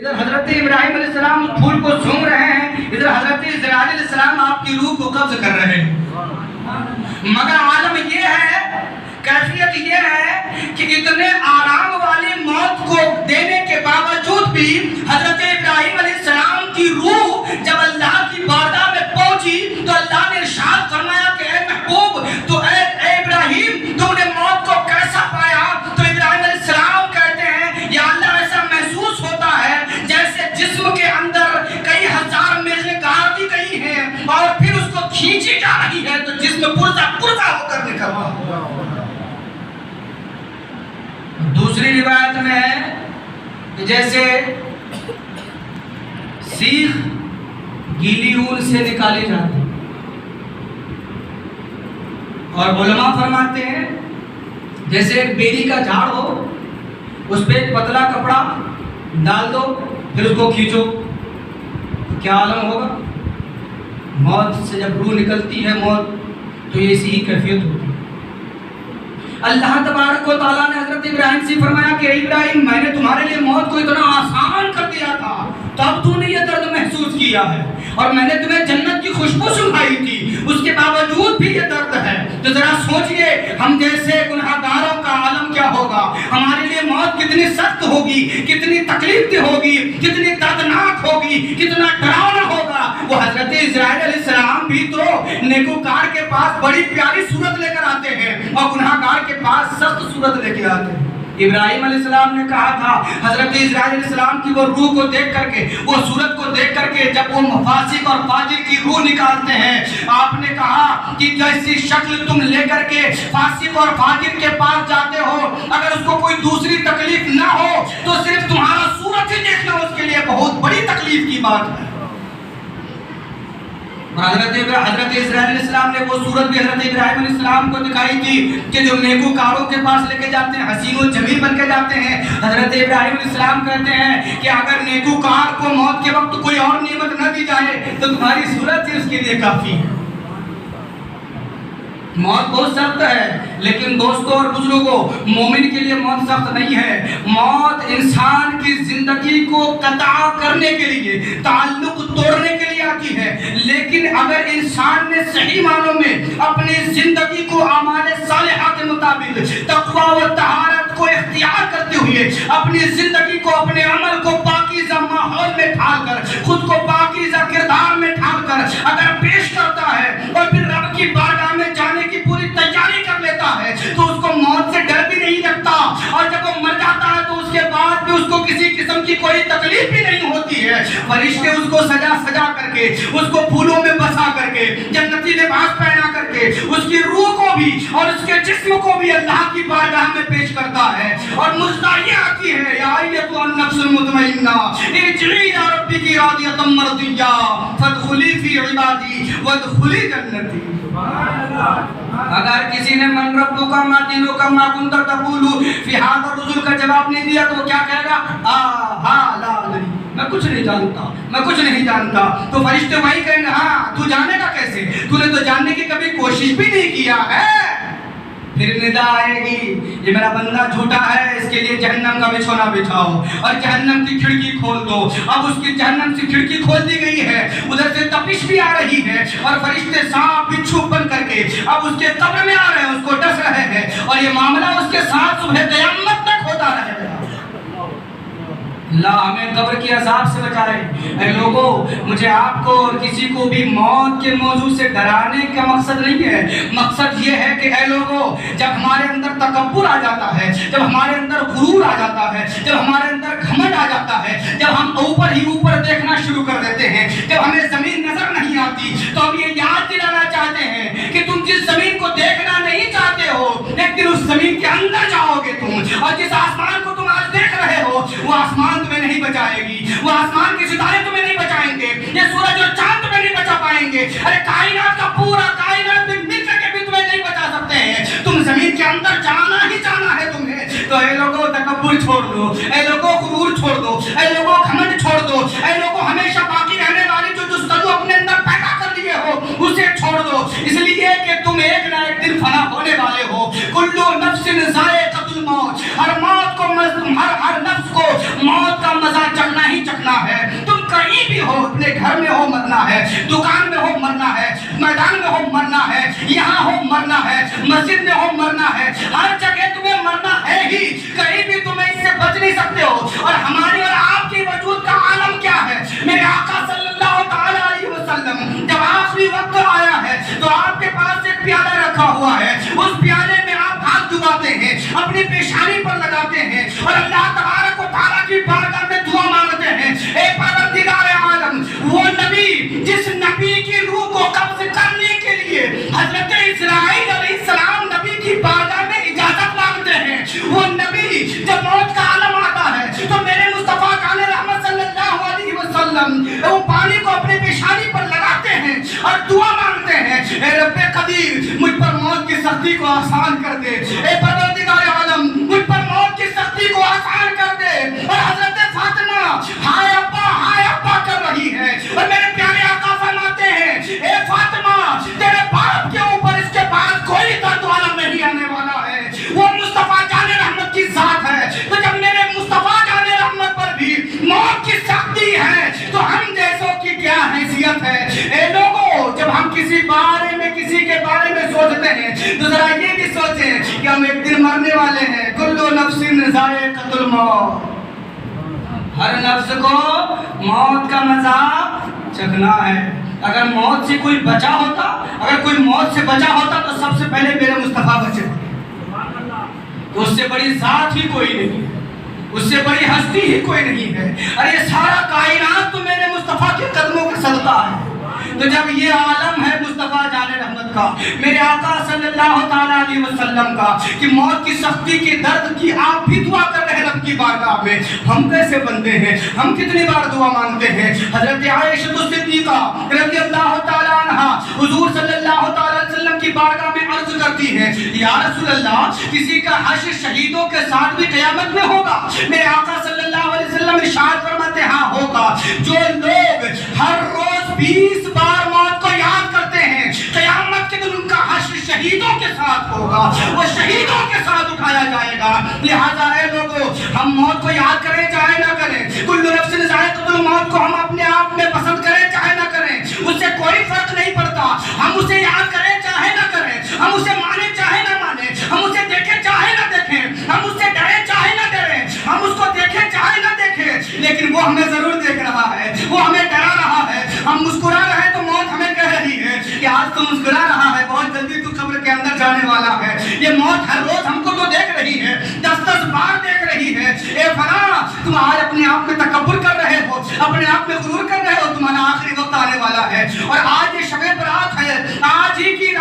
ادھر حضرت ابراہیم علیہ السلام پھول کو سونگ رہے ہیں، ادھر حضرت اسرائیل علیہ السلام آپ کی روح کو قبض کر رہے ہیں۔ مگر عالم یہ ہے، کیفیت یہ ہے کہ اتنے آرام والی موت کو دینے کے باوجود بھی حضرت ابراہیم علیہ السلام کی روح جب اللہ کی بارگاہ میں پہنچی تو اللہ نے ارشاد فرمایا کہ اے محبوب، تو اے ابراہیم، تم نے موت کو کیسا پایا؟ تو ابراہیم علیہ السلام کہتے ہیں یا اللہ ایسا محسوس ہوتا ہے جیسے جسم کے اندر کئی ہزار میلیں گاڑ دی گئی ہیں اور پھر اس کو کھینچی جا رہی ہے تو جسم پرزا پرزا ہو کر نکل رہا ہے۔ دوسری روایت میں ہے کہ جیسے سیخ گیلی اون سے نکالی جاتی ہے، اور علماء فرماتے ہیں جیسے ایک بیری کا جھاڑ ہو، اس پہ ایک پتلا کپڑا ڈال دو پھر اس کو کھینچو، کیا عالم ہوگا؟ موت سے جب روح نکلتی ہے موت تو یہ اسی کیفیت ہوتی ہے۔ اللہ تبارک و تعالیٰ نے حضرت ابراہیم سے فرمایا کہ ابراہیم، میں نے تمہارے لیے موت کو اتنا آسان کر دیا تھا تب تو نے یہ درد محسوس کیا ہے، اور میں نے تمہیں جنت کی خوشبو سنگھائی تھی، اس کے باوجود بھی یہ درد ہے۔ تو ذرا سوچئے ہم جیسے گناہگاروں کا عالم کیا ہوگا، ہمارے لیے موت کتنی سخت ہوگی، کتنی تکلیف دہ ہوگی، کتنی دردناک ہوگی، کتنا ڈراؤنا ہوگا۔ وہ حضرت اسرائیل علیہ السلام بھی تو نیکوکار کے پاس بڑی پیاری صورت لے کر آتے ہیں اور گناہگار کے پاس سخت صورت لے کے آتے ہیں۔ ابراہیم علیہ السلام نے کہا تھا حضرت اسرائیل علیہ السلام کی وہ روح کو دیکھ کر کے، وہ صورت کو دیکھ کر کے جب وہ فاسق اور فاجر کی روح نکالتے ہیں، آپ نے کہا کہ جیسی شکل تم لے کر کے فاسق اور فاجر کے پاس جاتے ہو، اگر اس کو کوئی دوسری تکلیف نہ ہو تو صرف تمہارا صورت ہی دیکھنا اس کے لیے بہت بڑی تکلیف کی بات ہے۔ حضرت اسرائیل علیہ السلام نے وہ صورت بھی حضرت ابراہیم علیہ السلام کو دکھائی تھی کہ جو نیکوکاروں کے پاس لے کے جاتے ہیں، حسین و جمیل بن کے جاتے ہیں۔ حضرت ابراہیم علیہ السلام کہتے ہیں کہ اگر نیکوکار کو موت کے وقت کوئی اور نعمت نہ دی جائے تو تمہاری صورت ہی اس کے لیے کافی ہے۔ موت بہت سخت ہے، لیکن دوستوں اور بزرگوں، مومن کے لیے موت سخت نہیں ہے۔ موت انسان کی زندگی کو قطع کرنے کے لیے، تعلق توڑنے کے لیے آتی ہے، لیکن اگر انسان نے صحیح معنوں میں اپنی زندگی کو اعمال صالحہ کے مطابق تقوی و طہارت کو اختیار کرتے ہوئے اپنی زندگی کو، اپنے عمل کو پاکیزہ ماحول میں ڈھال کر، خود کو پاکیزہ کردار میں ڈھال کر اگر پیش کرتا ہے اور پھر رب کی بارگاہ میں جانے کی پوری تیاری کر لیتا ہے تو اس کو موت سے ڈر بھی نہیں لگتا، اور جب وہ مر جاتا ہے تو اس کے بعد بھی اس کو کسی قسم کی کوئی تکلیف بھی نہیں ہوتی ہے۔ فرشتے اس کو سجا سجا کر کے، اس کو پھولوں میں بسا کر کے، جنتی لباس پہنا کر کے اس کی روح کو بھی اور اس کے جسم کو بھی اللہ کی بارگاہ میں پیش کرتا ہے، اور مجزہ یہ آتی ہے یا ایتھا النفس المطمئنہ ارجعی الی ربک راضیۃ مرضیہ فادخلی فی عبادی وادخلی جنتی۔ اگر کسی نے من ربک ما دینک ما کنت تقول فی ھذا الرجل کا جواب نہیں دیا تو وہ کیا کہے گا؟ لا ادری، میں کچھ نہیں جانتا، میں کچھ نہیں جانتا۔ تو فرشتے وہی کہیں گے ہاں تو جانے گا کیسے، تو نے تو جاننے کی کبھی کوشش بھی نہیں کیا ہے۔ پھر ندا آئے گی یہ میرا بندہ جھوٹا ہے، اس کے لیے جہنم کا بچھونا بچھاؤ اور جہنم کی کھڑکی کھول دو۔ اب اس کی جہنم سے کھڑکی کھول دی گئی ہے، ادھر سے تپش بھی آ رہی ہے اور فرشتے سانپ بچھو بن کر کے اب اس کے قبر میں آ رہے ہیں، اس کو ڈس رہے ہیں، اور یہ معاملہ اس کے ساتھ صبح قیامت تک ہوتا رہے گا۔ اللہ ہمیں قبر کی عذاب سے بچائے۔ اے لوگوں، مجھے آپ کو اور کسی کو بھی موت کے موضوع سے ڈرانے کا مقصد نہیں ہے۔ مقصد یہ ہے کہ اے لوگوں، جب ہمارے اندر تکبر آ جاتا ہے، جب ہمارے اندر غرور آ جاتا ہے، جب ہمارے اندر گھمنڈ آ جاتا ہے، جب ہم اوپر ہی اوپر دیکھنا شروع کر دیتے ہیں، جب ہمیں زمین نظر نہیں آتی، تو ہم یہ یاد دلانا چاہتے ہیں کہ تم جس زمین کو دیکھنا نہیں چاہتے ہو، ایک دن اس زمین کے اندر جاؤ گے تم، اور جس آسمان کو تم آج دیکھ رہے ہو وہ آسمان تمہیں نہیں بچائے گی، وہ آسمان کے ستارے تمہیں نہیں بچائیں گے، یہ سورج اور چاند تمہیں نہیں بچا پائیں گے، ارے کائنات کا پورا کائنات بھی مل کر کے بھی تمہیں نہیں بچا سکتے ہیں۔ تم زمین کے اندر جانا ہی جانا ہے تمہیں۔ تو اے لوگوں تکبر چھوڑ دو، اے لوگوں غرور چھوڑ دو، اے لوگوں گھمنڈ چھوڑ دو، اے لوگوں ہمیشہ باقی رہنے والی جو جستجو اپنے اندر پیدا کر لیے ہو اسے چھوڑ دو، اس لیے کہ تم ایک نہ ایک دن فنا ہونے والے ہو۔ کل نفس ذائقۃ الموت، ہر نفس کو موت کا مزہ چکھنا ہی چکھنا مرنا ہے, دکان میں ہو مرنا ہے, میدان میں ہو مرنا ہے, یہاں ہو مرنا ہے, مسجد میں ہو مرنا ہے, ہر جگہ تمہیں مرنا ہے ہی, کہیں بھی تمہیں اس سے بچ نہیں سکتے ہو. اور ہماری اور آپ کے وجود کا عالم کیا ہے؟ میرے آقا صلی اللہ تعالی علیہ وسلم جب آخری وقت آیا ہے تو آپ کے پاس ایک پیالہ رکھا ہوا ہے, اس پیالے میں آپ ہاتھ ڈباتے ہیں, اپنی پیشانی پر لگاتے ہیں اور اللہ تبارک و تعالیٰ کی بارگاہ میں دعا مانگتے ہیں, اے پروردگار عالم, وہ نبی جس نبی کی روح کو قبض کرنے کے لیے حضرت اسرائیل علیہ السلام نبی کی بارگاہ میں اجازت مانگتے ہیں, وہ نبی جب موت کا عالم آتا ہے تو میرے مصطفیٰ کان رحمت صلی اللہ علیہ وسلم وہ پانی کو اپنے پیشانی پر لگاتے ہیں اور دعا مانگتے ہیں, اے رب قدیر مجھ پر موت کی سختی کو آسان کر دے, اے پروردگار عالم مجھ پر موت کی سختی کو آسان کر دے. اور حضرت فاطمہ ہائے ابا کر رہی ہے اور میرے پیارے آقا فرماتے ہیں, اے فاطمہ تیرے باپ کے اوپر اس کے بعد کوئی درد والا نہیں آنے والا ہے, وہ مصطفیٰ جان رحمت کی ذات ہے. تو جب میرے مصطفیٰ جان رحمت پر بھی موت کی سختی ہے تو ہم جیسوں کی کیا حیثیت ہے؟ اے لوگوں, جب ہم کسی کے بارے میں سوچتے ہیں تو ذرا یہ بھی سوچیں کہ ہم ایک دن مرنے والے ہیں. کل نفس ذائقۃ الموت, ہر نفس کو موت کا مزہ چکھنا ہے. اگر موت سے کوئی بچا ہوتا, اگر کوئی موت سے بچا ہوتا تو سب سے پہلے میرے مصطفیٰ بچے. تو اس سے بڑی ذات ہی کوئی نہیں ہے, اس سے بڑی ہستی ہی کوئی نہیں ہے. ارے سارا کائنات تو میرے مصطفیٰ کے قدموں کا صدقہ ہے. تو جب یہ عالم ہے مصطفیٰ جان رحمت کا, میرے آقا صلی اللہ تعالیٰ علیہ وسلم کا, کہ موت کی سختی کی درد کی آپ بھی دعا کر رہے رب کی بارگاہ میں, ہم کیسے بندے ہیں, ہم کتنی بار دعا مانگتے ہیں. حضرت عائشہ صدیقہ رضی اللہ تعالیٰ عنہا حضور صلی اللہ تعالیٰ علیہ وسلم کی بارگاہ میں عرض کرتی ہیں, یا رسول اللہ, کسی کا حشر شہیدوں کے ساتھ بھی قیامت میں ہوگا؟ میرے آقا صلی اللہ علیہ وسلم ارشاد فرماتے ہیں, ہاں ہوگا. جو لوگ ہر روز 20 بار موت کو یاد کرتے ہیں, قیامت کے دن ان کا حشر شہیدوں کے ساتھ ہوگا, وہ شہیدوں کے ساتھ اٹھایا جائے گا. لہذا اے لوگوں, ہم موت کو یاد کریں چاہے نہ کریں, کل نفس ذائقۃ الموت کو ہم اپنے آپ میں پسند کریں چاہے نہ کریں, اس سے کوئی فرق نہیں پڑتا. ہم اسے یاد کریں چاہے نہ کریں, ہم اسے مانیں چاہے نہ مانیں, ہم اسے دیکھیں چاہے نہ دیکھیں, ہم اس سے ڈریں چاہے نہ ڈریں, ہم اس کو دیکھیں چاہے نہ دیکھیں, لیکن وہ ہمیں ضرور دیکھ رہا ہے, وہ ہمیں ڈرا رہا ہے. ہم مسکرا رہے ہیں تو موت ہمیں کہہ رہی ہے کہ آج تو مسکرا رہا ہے, بہت جلدی تو قبر کے اندر جانے والا ہے. یہ موت ہر روز ہم کو تو دیکھ رہی ہے, 10 بار دیکھ رہی ہے. اے فلاں, تم آج اپنے آپ میں تکبر کر رہے ہو, اپنے آپ میں غرور کر رہے ہو, تمہارا آخری وقت آنے والا ہے. اور آج یہ شب برات ہے, آج ہی کی